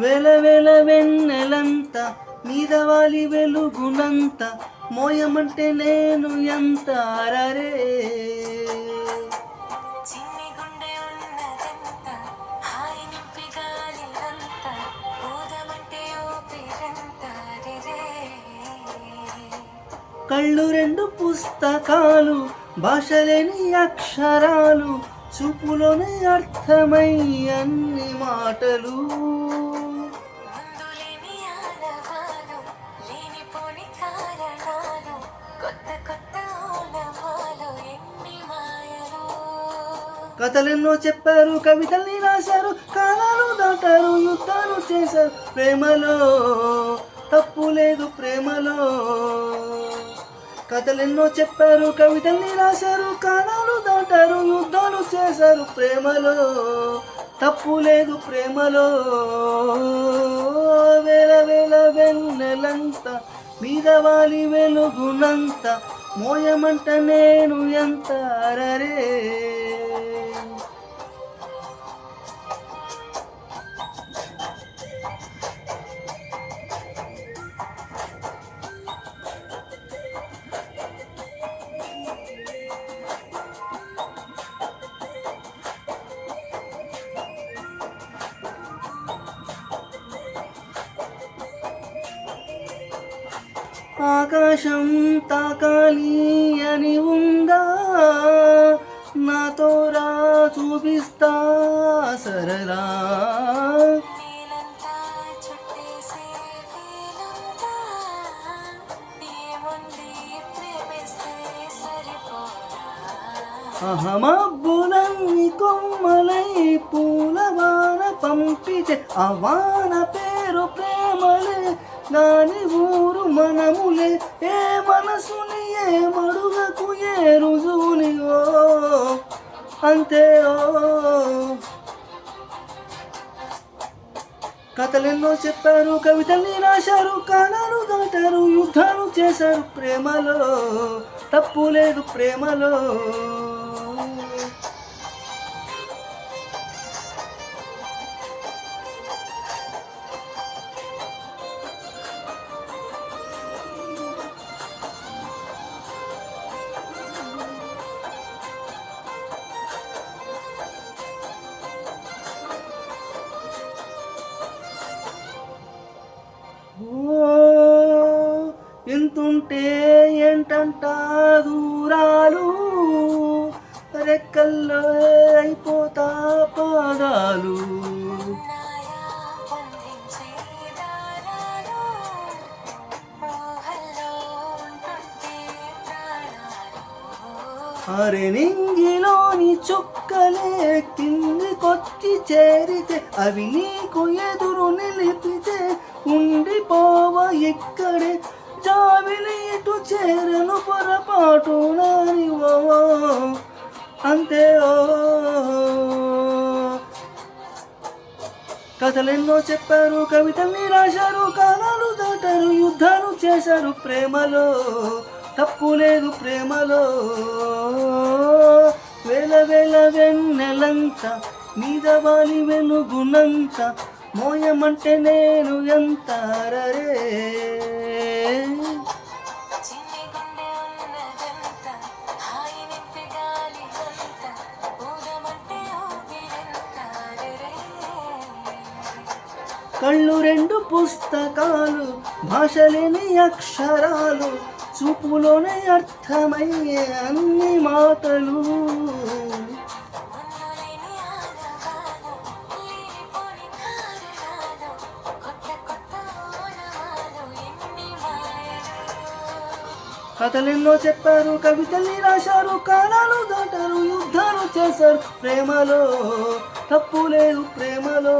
వేల వేల వెన్నెలంత మీద వాలి వెలుగునంత మోయమంటే నేను ఎంత అరరే చిన్ని గుండె ఉన్నదంత హాయి నింపి గాలినంత ఊదమంటే ఊపిరంత రే కళ్ళు రెండు పుస్తకాలు భాషలేని అక్షరాలు చూపులోనే అర్థమై అన్ని మాటలు ముందులేని ఆనవాలు లేనిపోని కారణాలు కొత్త కొత్త ఓనమాలు ఎన్ని మాయలు కథలెన్నో చెప్పారు కవితల్ని రాశారు కాలాలు దాటారు యుద్ధాలు చేశారు ప్రేమలో తప్పు లేదు ప్రేమలో కథలెన్నో చెప్పారు కవితల్ని రాశారు కాలాలు దాటారు యుద్ధాలు చేశారు ప్రేమలో తప్పు లేదు ప్రేమలో వేల వేల వెన్నెలంత మీద వాలి వెలుగునంత మోయమంట నేను ఎంత అరరే ఆకాశం తాకాలి అని ఉందా నాతో రా చూపిస్తా సరదా నేలంతా చుట్టేసే వేలంతా ఏముంది ప్రేమిస్తే సరిపోదా అహమబ్బులన్నీ కొమ్మలై పూలవాన పంపితే ఆ వాన పేరు ప్రేమలే దాని ఊరు మనములే ఏ మనసుని ఏ మడుగకు ఏ రుజువుని ఓ అంతే ఓ కథలెన్నో చెప్పారు కవితల్ని రాశారు కాలాలు దాటారు యుద్ధాలు చేశారు ప్రేమలో తప్పు లేదు ప్రేమలో ఎంతుంటే ఏంటంట దూరాలు రెక్కల్లో అయిపోతా పాదాలు నాయా బంధించే దారాలు ఊహల్లో ఉంటుంటే ప్రాణాలు అరే నింగిలోని చుక్కలే కిందికొచ్చి చేరితే అవి నీకు ఎదురు నిలిపితే ఉండిపోవ ఇక్కడే జావిలి ఇటు చేరను పొరపాటు నాని ఓ అంతే ఓ కథలెన్నో చెప్పారు కవితల్ని రాశారు కాలాలు దాటారు యుద్ధాలు చేశారు ప్రేమలో తప్పు లేదు ప్రేమలో వేల వేల వెన్నెలంత మీద వాలి వెలుగునంత మోయమంటే నేను ఎంత అరరే చిన్ని గుండె ఉన్నదంత హాయి నింపి గాలినంత ఊదమంటే ఊపిరంత రే కళ్ళు రెండు పుస్తకాలు భాషలేని అక్షరాలు చూపులోనే అర్థమయ్యే అన్ని మాటలు ముందులేని ఆనవాలు లేనిపోని కారణాలు కొత్త కొత్త ఓనమాలు ఎన్ని మాయలు కథలెన్నో చెప్పారు కవితల్ని రాశారు కాలాలు దాటారు యుద్ధాలు చేశారు ప్రేమలో తప్పు లేదు ప్రేమలో